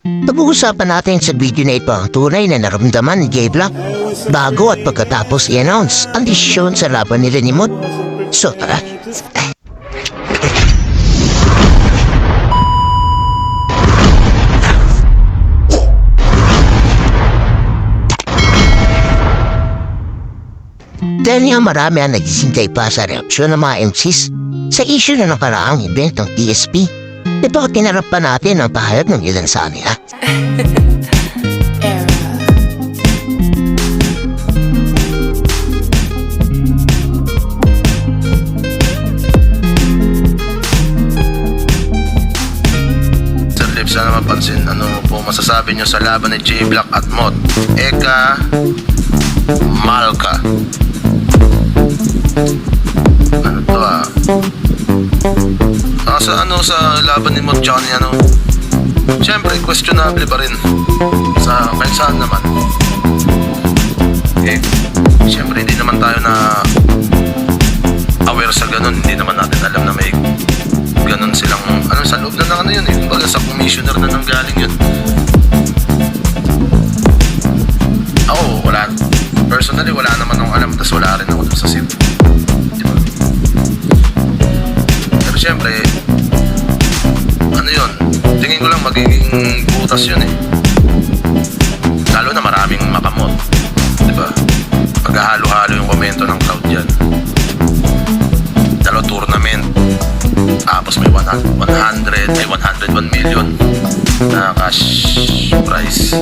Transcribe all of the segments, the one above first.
Pag-uusapan natin sa video na ito ang tunay na naramdaman ni Jay Black bago at pagkatapos i-announce ang desisyon sa laban nila ni Mod. So tara. Dahil nga marami ang nagsisintay pa sa reaksyon ng mga MCs sa issue na nakaraang event ng TSP. Ito tinarap pa natin ang pahayag ng ilan sa kanila. Sir Liv, sana mapansin, ano po masasabi nyo sa laban ni Jay Black at Mod? Eka Malka. Ano to sa laban ni Mod tsaka ni siyempre questionable pa rin sa kahit saan naman. Siyempre hindi naman tayo na aware sa ganun. Hindi naman natin alam na may ganun silang sa loob na ng yun kumbaga sa commissioner na nang galing yun. Ako wala, personally wala naman akong alam, tas wala rin ako dun sa SIP, diba? Pero siyempre yun, tingin ko lang magiging butas yun lalo na maraming makamot, diba? Maghahalo-halo yung komento ng crowd dyan. Dalaw tournament, tapos may 100, may 101 million na cash prize.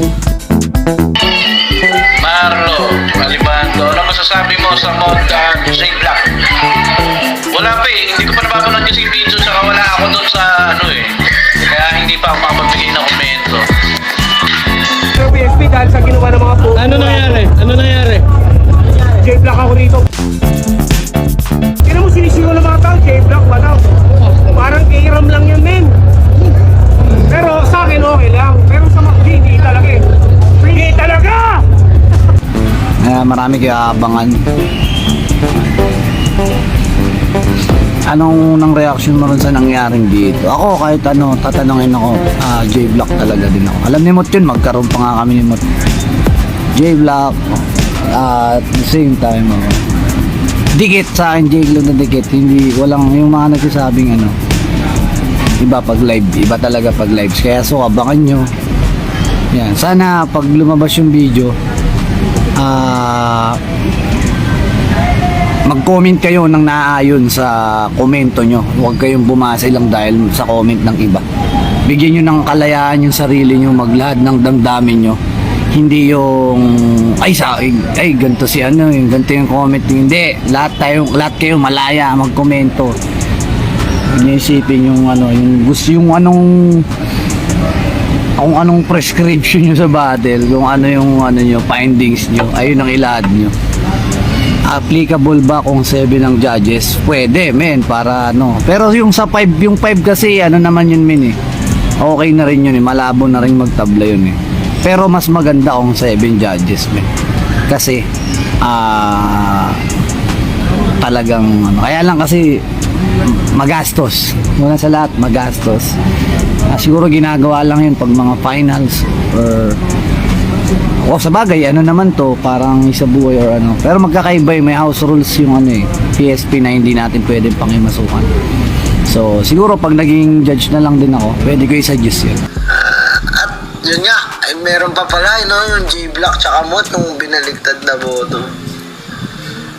Marlo, Alibando, ano masasabi mo sa Mod Jay Black? Wala pa hindi ko pa napapanood kasi yung video, saka wala ako doon sa kaya hindi pa ako makapagbigay ng komento. Sir PSP, dahil sa ginawa ng mga po. Ano nangyari? Ano nangyari? Jay Black ako rito. Kaya mo sinisigaw ng mga tao, Jay Black, wala. Parang kairam lang yun, men. Pero sa akin okay lang. Pero sa mga hindi talaga Hindi talaga! Marami kayo aabangan. Anong nang reaction mo rin sa nangyaring dito? Ako kahit tatanungin ako, Jay Black talaga din ako. Alam ni Mot yun, magkaroon pa nga kami ni Mot. Jay Black, at the same time dikit sa akin, Jay Black na dikit. Hindi, walang yung mga nagsasabing iba pag live, iba talaga pag lives. Kaya so abangan nyo. Yan, sana pag lumabas yung video, mag-comment kayo ng naaayon sa komento nyo. Huwag kayong bumase lang dahil sa comment ng iba. Bigyan nyo ng kalayaan yung sarili nyo, maglahad ng damdamin nyo. Hindi yung ay ganito si yung ganito yung comment. Hindi, lahat kayo malaya magkomento. Inisipin yung yung gusto, yung kung anong prescription nyo sa battle, kung yung nyo, findings nyo, ayun ang ilahad nyo. Applicable ba kung 7 ng judges? Pwede, men, para Pero yung sa 5, yung 5 kasi naman yun, men okay na rin yun malabo na rin magtabla yun Pero mas maganda kung 7 judges, men. Kasi talagang kaya lang kasi magastos. Muna sa lahat, magastos. Siguro ginagawa lang yun pag mga finals or sa bagay, naman to, parang isa buhay or Pero magkakaiba may house rules yung PSP na hindi natin pwedeng pangimasukan. So, siguro pag naging judge na lang din ako, pwede ko i-suggest yun. At yun nga, ay meron pa pala, yung Jay Black tsaka Mod nung binaligtad na boto.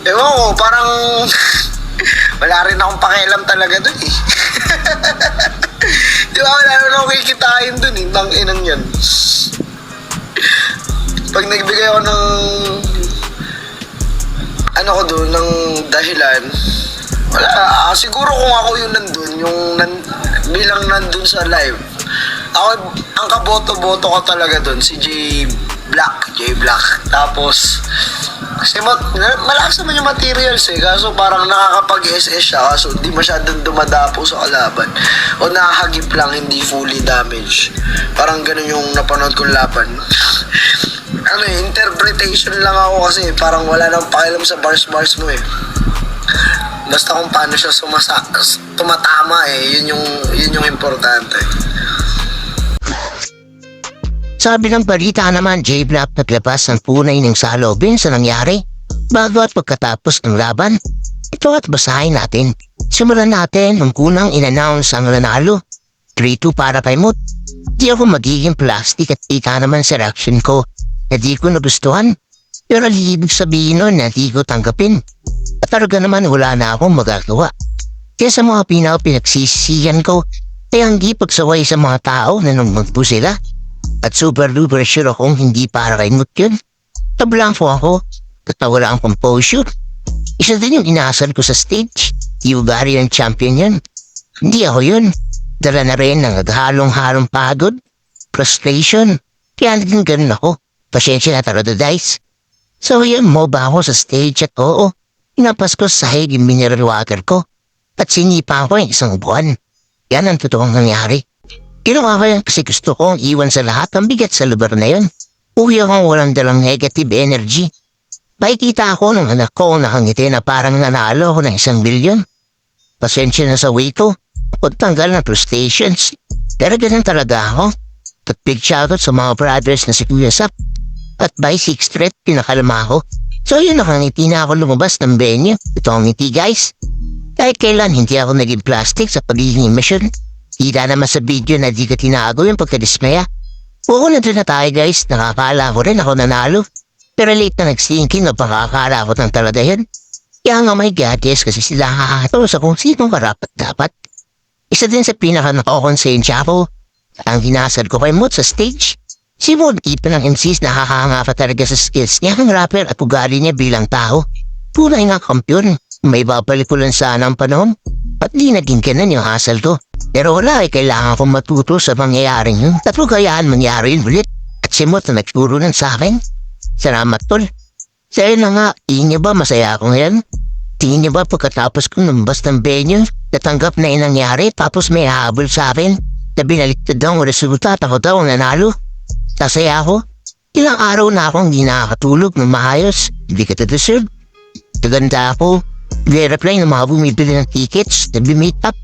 Ewan ko, parang wala rin akong pakialam talaga dun Di ba, wala rin akong kikitain dun Nang inang yan. Pag nagbigay ako ng ko doon, ng dahilan, wala, siguro kung ako yung bilang nandun sa live, ako, ang kaboto-boto ko talaga doon, si Jay Black. Tapos, kasi malakas naman yung materials kaso parang nakakapag-SS siya, kaso hindi masyadong dumadapo sa kalaban. O nakahagip lang, hindi fully damage. Parang ganun yung napanood kong laban. Interpretation lang ako kasi parang wala nang pakialam sa bars mo Basta kung paano siya tumatama yun yung importante. Sabi ng balita naman, J-Black naglabas ng punay ng salobin sa nangyari bago at pagkatapos ng laban. Ito at basahin natin. Simulan natin nung kunang in-announce ang nanalo. 3-2 para kay Mut. Di ako magiging plastic at ika naman sa reaction ko na di ko nagustuhan. Pero ibig sabihin nun na di ko tanggapin. At talaga naman wala na akong magagawa. Kaya sa mga pinagsisisiyan ko, kaya hindi pagsaway sa mga tao na nungmagpo sila. At super duper sure akong hindi para kay Mut yun. Tablangfo ako at nawala ang composure. Isa din yung inaasal ko sa stage. Hungarian champion yun. Hindi ako yun. Dala na rin ng naghalong-halong pagod, frustration. Kaya naging ganun ako. Pasensya na talaga, guys. So yun, moba ako sa stage at oo. Inapas ko sa sahig yung mineral water ko. At sinipa ko yung isang buwan. Yan ang totoong nangyari. Ginawa ko yan kasi gusto kong iwan sa lahat ang bigat sa lugar na yun. Uwi akong walang dalang negative energy. Makikita ako ng anak ko nakangiti na parang nanalo ako ng 1 billion. Pasensya na sa way ko. Pagtanggal ng frustrations. Pero ganun talaga ako. At big shoutout sa mga brothers na si Kuya Sap. At by 6th Street, pinakalama ako. So yun, nakangiti na ako lumabas ng venue. Ito ang ngiti, guys. Kahit kailan hindi ako naging plastic sa pagiging mission. Kita naman sa video na di ka tinago yung pagkadismaya. Oo, nandun na tayo, guys. Nakakala ko rin ako nanalo. Pero late na nag-thinking na pakakala ko ng talaga yun. Kaya nga may gadgets kasi sila kakato sa kung sino karapat dapat. Isa din sa pinaka-nakakonsensya ko, ang hinasad ko kay Mut sa stage. Si Mut ipa ng MCs nakakahanga pa talaga sa skills niya ang rapper at ugali niya bilang tao. Tunay nga kampiyon, may babalik ko lang sana ang panahon at di naging kanan yung hasal ko. Pero wala kailangan kong matuto sa mangyayaring yun. Tatlo kayaan mangyari yun ulit at si Mut na nagturo nun sa akin. Salamat tol. Sa'yo na nga, tingin niyo ba masaya ako ngayon? Tingin niyo ba pagkatapos kong nambas ng venue, natanggap na yung nangyari tapos may habol sa akin na binaliktad daw ang resulta at ako daw ang nanalo? Sasaya ako? Ilang araw na akong hindi nakakatulog ng maayos, hindi ka deserve. Naganda ako, nire-reply ng mga bumibili ng tickets, nag-meet up.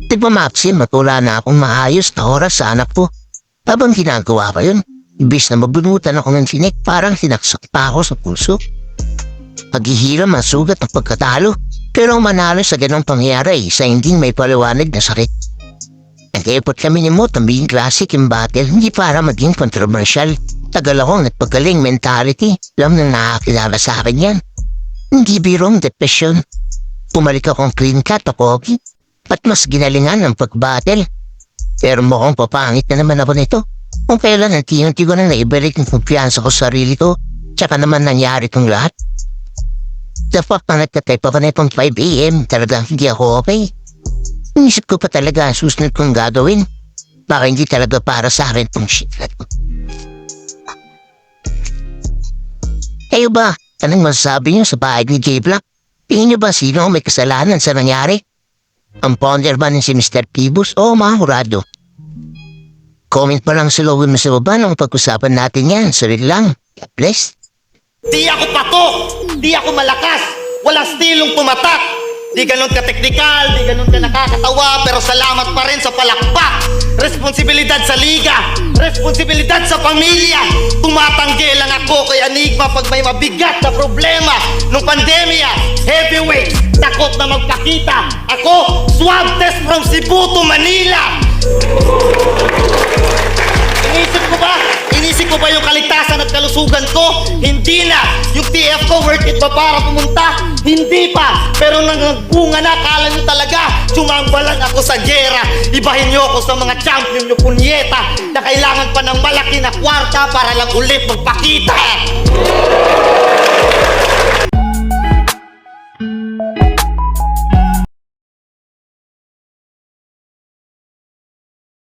Nagmamapsin, matula na akong maayos na oras sa anak ko. Habang ginagawa pa yun, ibis na mabunutan ako ng sinek, parang sinaksak pa ako sa puso. Paghihiram ang sugat ng pagkatalo, pero manalo sa ganong pangyayari sa hindi may paliwanag na sakit. Nag-effort kami ni Mot ang maging classic yung battle, hindi para maging controversial. Tagal akong nagpagaling mentality, alam na nakakilala sa akin yan. Hindi birong depression. Pumalik akong clean cut o pogi, at mas ginalingan ng pag-battle. Pero mukhang papangit na naman ako nito. Kung kailan unti-unti ko na naibalik ang kumpiyansa ko sa sarili ko, tsaka naman nangyari kong lahat. The fuck na nagtatype ako na itong 5 AM, talagang hindi ako okay. Inisip ko pa talaga ang susunod kong gagawin. Baka hindi talaga para sa akin itong shit na to. Kayo ba? Anong masasabi niyo sa bahay ni J-Black? Tingin niyo ba sino ang may kasalanan sa nangyari? Ang founder ba si Mr. Pibus o mga hurado? Comment pa lang sa loob mo sa baba nung pag-usapan natin yan. Sorry lang. God bless. Di ako patok, di ako malakas, walang stilong pumatak. Di ganun ka-teknikal, di ganun ka nakakatawa, pero salamat pa rin sa palakpak. Responsibilidad sa liga, responsibilidad sa pamilya. Tumatanggi lang ako kay Enigma pag may mabigat na problema. Nung pandemya, heavyweight, takot na magpakita. Ako, swab test from Cebu to Manila. Inisip ko ba yung kaligtasan at kalusugan ko? Hindi na. Yung TF ko, worth it ba para pumunta? Hindi pa. Pero nang nagbunga na, kala nyo talaga sumambalan ako sa gera. Ibahin nyo ako sa mga champion nyo punyeta na kailangan pa ng malaki na kwarta para lang ulit magpakita.